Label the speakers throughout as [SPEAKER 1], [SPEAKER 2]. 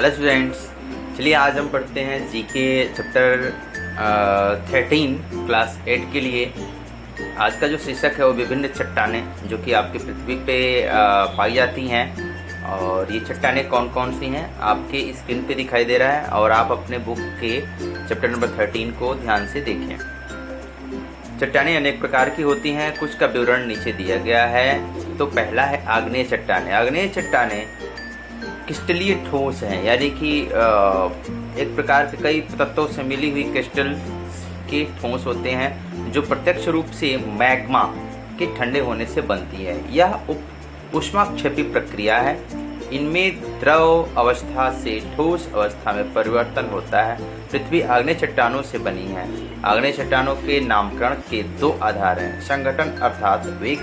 [SPEAKER 1] Hello students, चलिए आज हम पढ़ते हैं जीके चैप्टर 13 क्लास 8 के लिए। आज का जो शीर्षक है वो विभिन्न चट्टानें जो कि आपकी पृथ्वी पे पाई जाती हैं। और ये चट्टानें कौन कौन सी हैं आपके स्क्रीन पे दिखाई दे रहा है और आप अपने बुक के चैप्टर नंबर 13 को ध्यान से देखें। चट्टानें अनेक प्रकार की होती हैं, कुछ का विवरण नीचे दिया गया है। तो पहला है आग्नेय चट्टानें। आग्नेय चट्टानें क्रिस्टलीय ठोस हैं, यानी कि एक प्रकार के कई तत्वों से मिली हुई क्रिस्टल के ठोस होते हैं जो प्रत्यक्ष रूप से मैग्मा के ठंडे होने से बनती है। यह ऊष्माक्षेपी प्रक्रिया है। इनमें द्रव अवस्था से ठोस अवस्था में परिवर्तन होता है। पृथ्वी आग्नेय चट्टानों से बनी है। आग्नेय चट्टानों के नामकरण के दो आधार हैं, संगठन अर्थात वे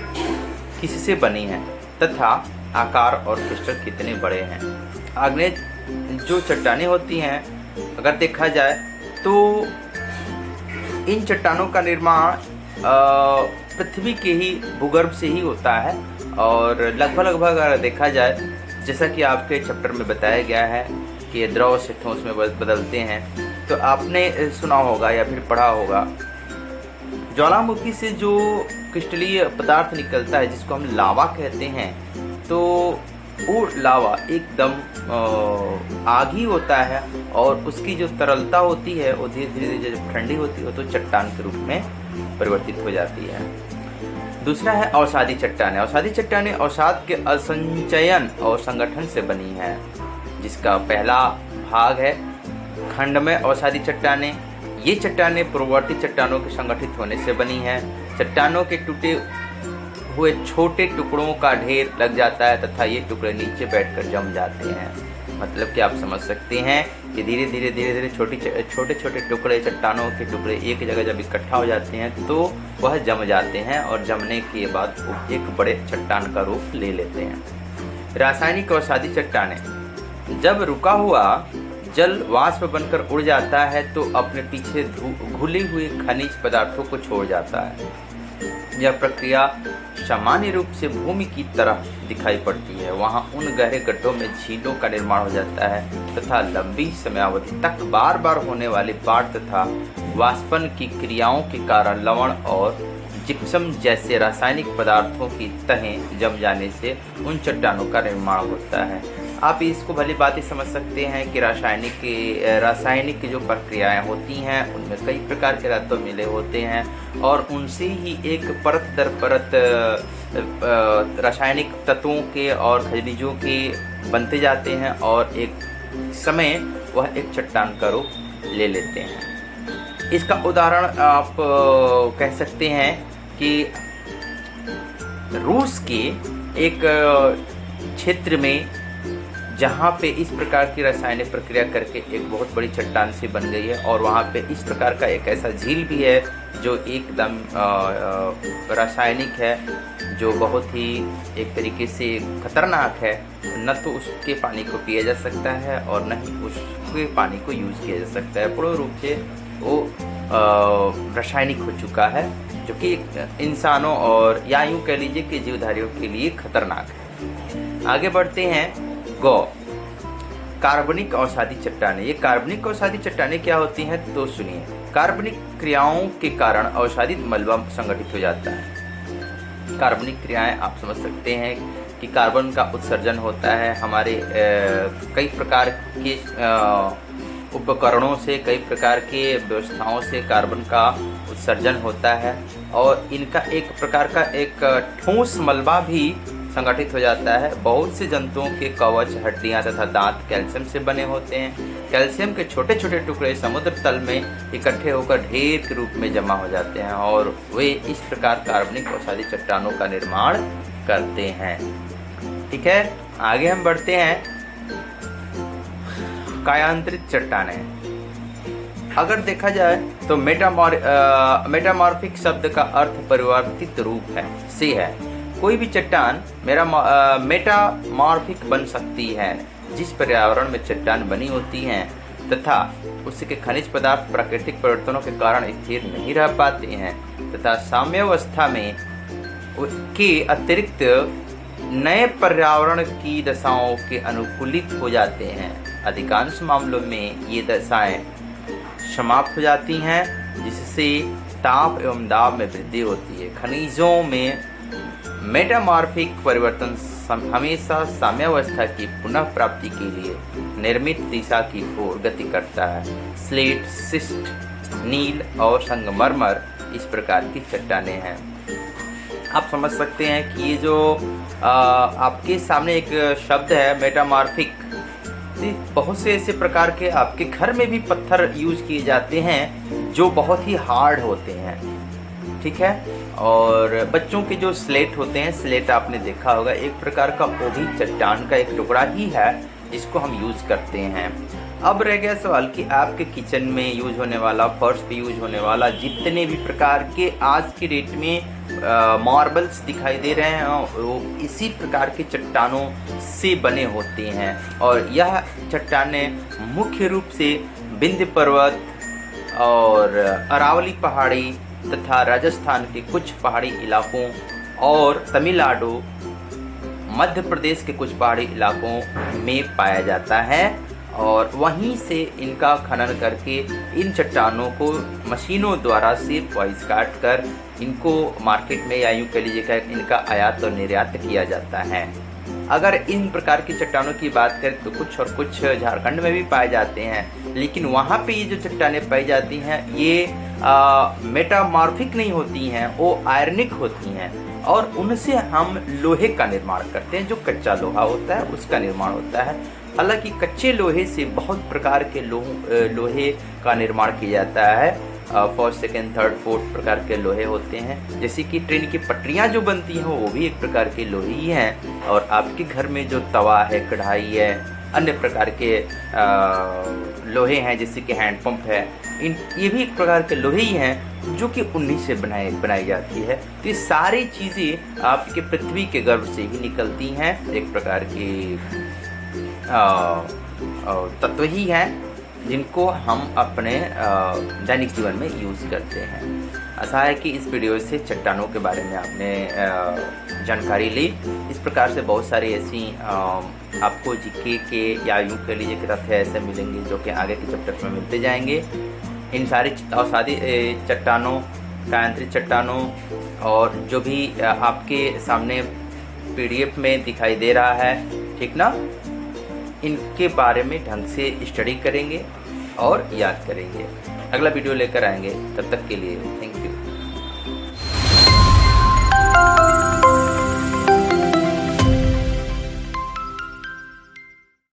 [SPEAKER 1] किससे बनी हैं तथा आकार और क्रिस्टल कितने बड़े हैं। आग्नेय जो चट्टानें होती हैं, अगर देखा जाए तो इन चट्टानों का निर्माण पृथ्वी के ही भूगर्भ से ही होता है। और लगभग अगर देखा जाए, जैसा कि आपके चैप्टर में बताया गया है कि द्रव से ठोस में बदलते हैं, तो आपने सुना होगा या फिर पढ़ा होगा, ज्वालामुखी से जो क्रिस्टलीय पदार्थ निकलता है जिसको हम लावा कहते हैं, तो वो लावा एकदम आग ही होता है और उसकी जो तरलता होती है वो धीरे धीरे जब ठंडी होती है तो चट्टान के रूप में परिवर्तित हो जाती है। दूसरा है अवसादी चट्टानें। अवसादी चट्टानें अवसाद के असंचयन और संगठन से बनी है, जिसका पहला भाग है खंडमय अवसादी चट्टानें। ये चट्टानें पूर्ववर्ती चट्टानों के संगठित होने से बनी है। चट्टानों के टूटे हुए छोटे टुकड़ों का ढेर लग जाता है तथा ये टुकड़े नीचे बैठकर जम जाते हैं। मतलब कि आप समझ सकते हैं कि धीरे धीरे छोटे छोटे टुकड़े, चट्टानों के टुकड़े एक जगह जब इकट्ठा हो जाते हैं तो वह जम जाते हैं और जमने के बाद वो एक बड़े चट्टान का रूप ले लेते हैं। रासायनिक अवसादी चट्टानें, जब रुका हुआ जल वाष्प बनकर उड़ जाता है तो अपने पीछे घुले हुए खनिज पदार्थों को छोड़ जाता है। यह प्रक्रिया सामान्य रूप से भूमि की तरह दिखाई पड़ती है। वहाँ उन गहरे गड्ढों में झीलों का निर्माण हो जाता है तथा लंबी समयावधि तक बार बार होने वाली बाढ़ तथा वाष्पन की क्रियाओं के कारण लवण और जिप्सम जैसे रासायनिक पदार्थों की तहें जम जाने से उन चट्टानों का निर्माण होता है। आप इसको भली बात ही समझ सकते हैं कि रासायनिक जो प्रक्रियाएं होती हैं उनमें कई प्रकार के तत्व मिले होते हैं और उनसे ही एक परत दर परत रासायनिक तत्वों के और खनिजों के बनते जाते हैं और एक समय वह एक चट्टान का रूप ले लेते हैं। इसका उदाहरण आप कह सकते हैं कि रूस के एक क्षेत्र में जहाँ पे इस प्रकार की रासायनिक प्रक्रिया करके एक बहुत बड़ी चट्टान सी बन गई है और वहाँ पे इस प्रकार का एक ऐसा झील भी है जो एकदम रासायनिक है, जो बहुत ही एक तरीके से खतरनाक है। न तो उसके पानी को पिया जा सकता है और न ही उसके पानी को यूज़ किया जा सकता है। पूर्ण रूप से वो रासायनिक हो चुका है, जो कि इंसानों और या यूँ कह लीजिए कि जीवधारियों के लिए खतरनाक है। आगे बढ़ते हैं। कार्बनिक अवसादी चट्टानें। ये कार्बनिक अवसादी चट्टानें क्या होती हैं तो सुनिए। कार्बनिक क्रियाओं के कारण अवसादी मलबा संगठित हो जाता है। कार्बनिक क्रियाएं आप समझ सकते हैं कि कार्बन का उत्सर्जन होता है हमारे कई प्रकार के उपकरणों से, कई प्रकार के व्यवस्थाओं से कार्बन का उत्सर्जन होता है और इनका एक प्रकार का एक ठोस मलबा भी संगठित हो जाता है। बहुत से जंतुओं के कवच, हड्डियां तथा दांत कैल्शियम से बने होते हैं। कैल्शियम के छोटे छोटे टुकड़े समुद्र तल में इकट्ठे होकर ढेर के रूप में जमा हो जाते हैं और वे इस प्रकार कार्बनिक अवसादी चट्टानों का निर्माण करते हैं। ठीक है, आगे हम बढ़ते हैं। कायांतरित चट्टानें। अगर देखा जाए तो मेटामॉर्फिक शब्द का अर्थ परिवर्तित रूप से है। कोई भी चट्टान मेटामॉर्फिक बन सकती है जिस पर्यावरण में चट्टान बनी होती हैं तथा उसके खनिज पदार्थ प्राकृतिक परिवर्तनों के कारण स्थिर नहीं रह पाते हैं तथा साम्यावस्था में के अतिरिक्त नए पर्यावरण की दशाओं के अनुकूलित हो जाते हैं। अधिकांश मामलों में ये दशाएं समाप्त हो जाती हैं, जिससे ताप एवं दाब में वृद्धि होती है। खनिजों में मेटामॉर्फिक परिवर्तन हमेशा साम्यावस्था की पुनः प्राप्ति के लिए निर्मित दिशा की ओर गति करता है। स्लेट, शिस्ट, नील और संगमरमर इस प्रकार की चट्टानें हैं। आप समझ सकते हैं कि ये जो आपके सामने एक शब्द है मेटामॉर्फिक, बहुत से ऐसे प्रकार के आपके घर में भी पत्थर यूज किए जाते हैं जो बहुत ही हार्ड होते हैं, ठीक है। और बच्चों के जो स्लेट होते हैं, स्लेट आपने देखा होगा, एक प्रकार का वो भी चट्टान का एक टुकड़ा ही है जिसको हम यूज करते हैं। अब रह गया सवाल कि आपके किचन में यूज होने वाला, फर्श पे यूज होने वाला जितने भी प्रकार के आज की डेट में मार्बल्स दिखाई दे रहे हैं, वो इसी प्रकार के चट्टानों से बने होते हैं। और यह चट्टानें मुख्य रूप से विंध्य पर्वत और अरावली पहाड़ी तथा राजस्थान के कुछ पहाड़ी इलाकों और तमिलनाडु, मध्य प्रदेश के कुछ पहाड़ी इलाकों में पाया जाता है। और वहीं से इनका खनन करके इन चट्टानों को मशीनों द्वारा सिर्फ वॉइस काट कर इनको मार्केट में, या यूँ कह लीजिएगा, इनका आयात और निर्यात किया जाता है। अगर इन प्रकार की चट्टानों की बात करें तो कुछ और कुछ झारखंड में भी पाए जाते हैं, लेकिन वहाँ पे ये जो चट्टानें पाई जाती हैं ये मेटामॉर्फिक नहीं होती हैं, वो आयरनिक होती हैं। और उनसे हम लोहे का निर्माण करते हैं, जो कच्चा लोहा होता है उसका निर्माण होता है। हालांकि कच्चे लोहे से बहुत प्रकार के लोहे का निर्माण किया जाता है। फर्स्ट, सेकेंड, थर्ड, फोर्थ प्रकार के लोहे होते हैं। जैसे कि ट्रेन की पटरियाँ जो बनती हैं वो भी एक प्रकार के लोहे ही हैं। और आपके घर में जो तवा है, कढ़ाई है, अन्य प्रकार के लोहे हैं, जैसे कि हैंडपम्प है, ये भी एक प्रकार के लोहे ही हैं जो कि उन्हीं से बनाई जाती है। तो ये सारी चीज़ें आपके पृथ्वी के गर्भ से ही निकलती हैं, एक प्रकार की तत्व ही हैं जिनको हम अपने दैनिक जीवन में यूज़ करते हैं। आशा है कि इस वीडियो से चट्टानों के बारे में आपने जानकारी ली। इस प्रकार से बहुत सारी ऐसी आपको जीके के, या यूँ कह लीजिए कि तथ्य ऐसे मिलेंगे जो कि आगे के चैप्टर में मिलते जाएंगे। इन सारी चट्टानों, कायांतरित चट्टानों और जो भी आपके सामने PDF में दिखाई दे रहा है, ठीक ना, इनके बारे में ढंग से स्टडी करेंगे और याद करेंगे। अगला वीडियो लेकर आएंगे, तब तक के लिए थैंक यू।